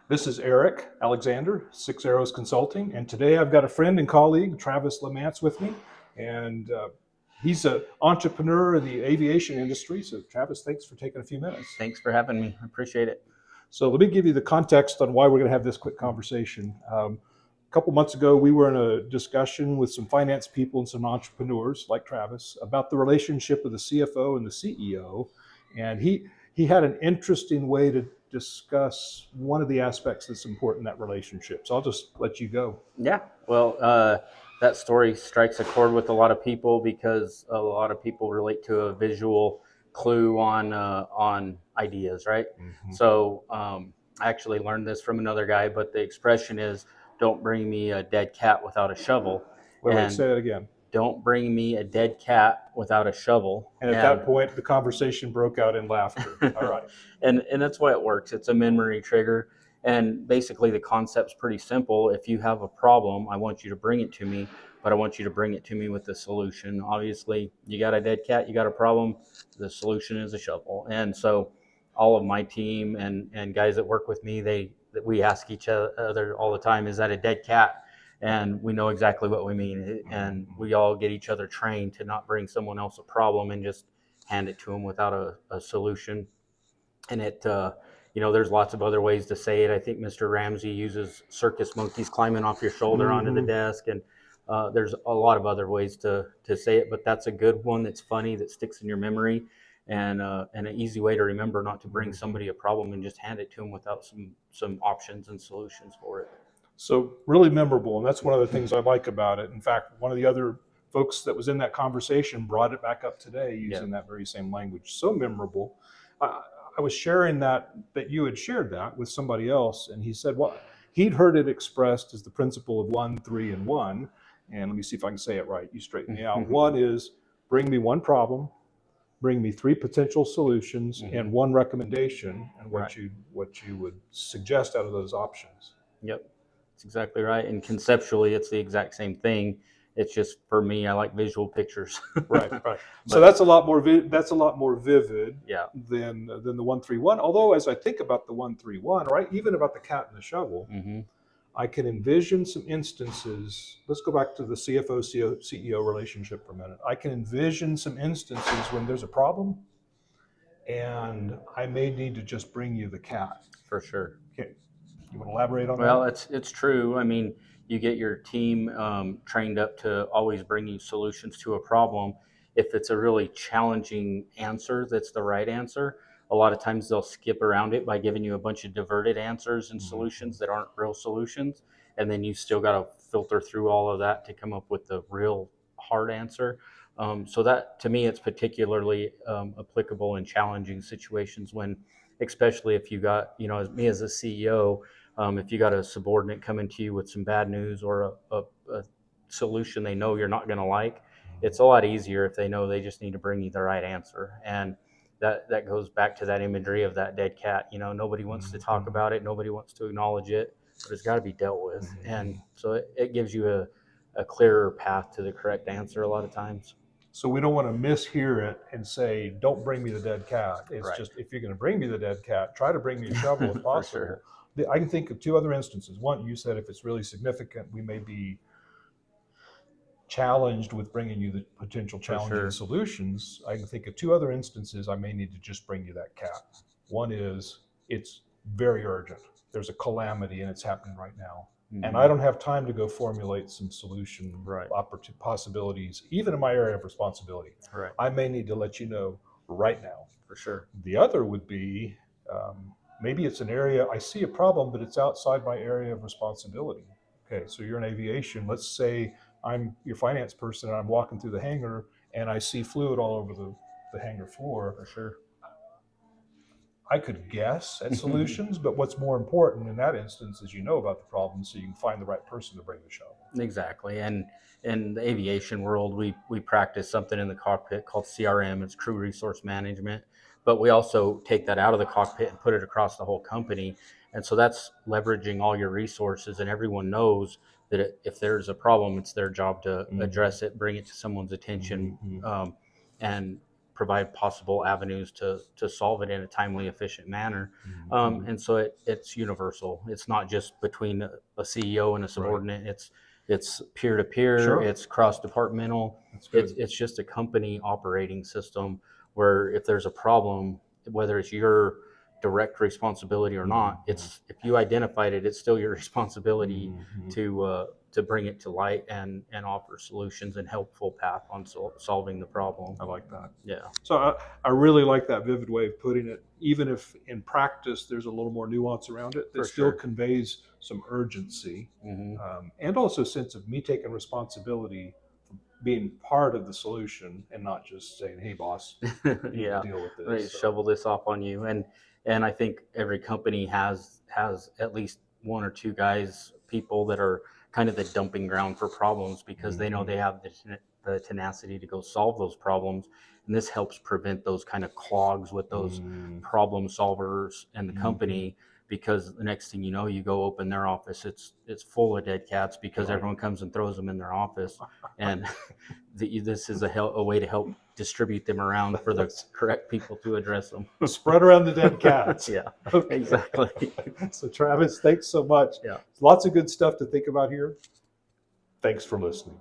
This is Eric Alexander, Six Arrows Consulting, and today I've got a friend and colleague, Travis Lamance, with me, and he's an entrepreneur in the aviation industry. So, Travis, thanks for taking a few minutes. Thanks for having me. I appreciate it. So, let me give you the context on why we're going to have this quick conversation. A couple months ago, we were in a discussion with some finance people and some entrepreneurs like Travis about the relationship of the CFO and the CEO, and he had an interesting way to discuss one of the aspects that's important in that relationship. So I'll just let you go. Yeah. Well, that story strikes a chord with a lot of people because a lot of people relate to a visual clue on ideas, right? Mm-hmm. So I actually learned this from another guy, but the expression is, "Don't bring me a dead cat without a shovel." Wait, say that again. Don't bring me a dead cat without a shovel. And at that point, the conversation broke out in laughter. All right. and that's why it works. It's a memory trigger. And basically the concept's pretty simple. If you have a problem, I want you to bring it to me, but I want you to bring it to me with a solution. Obviously, you got a dead cat, you got a problem, the solution is a shovel. And so all of my team and guys that work with me, we ask each other all the time, is that a dead cat? And we know exactly what we mean. And we all get each other trained to not bring someone else a problem and just hand it to them without a solution. And there's lots of other ways to say it. I think Mr. Ramsey uses circus monkeys climbing off your shoulder onto the desk. And there's a lot of other ways to say it, but that's a good one that's funny, that sticks in your memory, and an easy way to remember not to bring somebody a problem and just hand it to them without some options and solutions for it. So really memorable, and that's one of the things I like about it. In fact, one of the other folks that was in that conversation brought it back up today using that very same language. So memorable. I was sharing that you had shared that with somebody else, and he said, well, he'd heard it expressed as the principle of 1, 3, and 1. And let me see if I can say it right. You straighten me out. One is bring me one problem, bring me 3 potential solutions, and 1 recommendation, and what you would suggest out of those options. Yep. That's exactly right. And conceptually, it's the exact same thing. It's just, for me, I like visual pictures. Right. So that's a lot more vivid than the 1, 3, 1. Although, as I think about the 1, 3, 1, right, even about the cat and the shovel, I can envision some instances. Let's go back to the CFO CEO relationship for a minute. I can envision some instances when there's a problem, and I may need to just bring you the cat. For sure. Okay. You want to elaborate on that? Well, it's true. I mean, you get your team trained up to always bring you solutions to a problem. If it's a really challenging answer that's the right answer, a lot of times they'll skip around it by giving you a bunch of diverted answers and solutions that aren't real solutions. And then you still got to filter through all of that to come up with the real hard answer. So that, to me, it's particularly applicable in challenging situations when, especially if you got, as me as a CEO, if you got a subordinate coming to you with some bad news or a solution they know you're not going to like, it's a lot easier if they know they just need to bring you the right answer. And that goes back to that imagery of that dead cat. Nobody wants to talk about it. Nobody wants to acknowledge it, but it's got to be dealt with. And so it gives you a clearer path to the correct answer a lot of times. So we don't want to mishear it and say, don't bring me the dead cat. It's just, if you're going to bring me the dead cat, try to bring me a shovel if possible. Sure. I can think of 2 other instances. One, you said if it's really significant, we may be challenged with bringing you the potential challenging solutions. I can think of 2 other instances I may need to just bring you that cat. One is it's very urgent. There's a calamity and it's happening right now. And I don't have time to go formulate some solution possibilities, even in my area of responsibility. I may need to let you know right now. For sure. The other would be maybe it's an area, I see a problem, but it's outside my area of responsibility. Okay, so you're in aviation. Let's say I'm your finance person and I'm walking through the hangar and I see fluid all over the hangar floor. For sure. I could guess at solutions, but what's more important in that instance is you know about the problem so you can find the right person to bring the shovel. Exactly. And in the aviation world, we practice something in the cockpit called CRM. It's crew resource management. But we also take that out of the cockpit and put it across the whole company. And so that's leveraging all your resources, and everyone knows that if there's a problem, it's their job to address it, bring it to someone's attention. And provide possible avenues to solve it in a timely, efficient manner. And so it's universal. It's not just between a CEO and a subordinate. It's peer to peer. Sure. It's cross departmental. That's good. It's just a company operating system where if there's a problem, whether it's your direct responsibility or not, it's if you identified it, it's still your responsibility to bring it to light and offer solutions and helpful path on solving the problem. I like that. Yeah. So I really like that vivid way of putting it. Even if in practice there's a little more nuance around it, that still conveys some urgency and also a sense of me taking responsibility for being part of the solution and not just saying, "Hey, boss, you need to deal with this." Right, shovel this off on you. And I think every company has at least one or two people that are kind of the dumping ground for problems because they know they have the tenacity to go solve those problems. And this helps prevent those kind of clogs with those problem solvers in the company, because the next thing you know, you go open their office, it's full of dead cats because everyone comes and throws them in their office. And this is a way to help distribute them around for the correct people to address them. Spread around the dead cats. Yeah, okay. exactly. So Travis, thanks so much. Yeah. Lots of good stuff to think about here. Thanks for listening.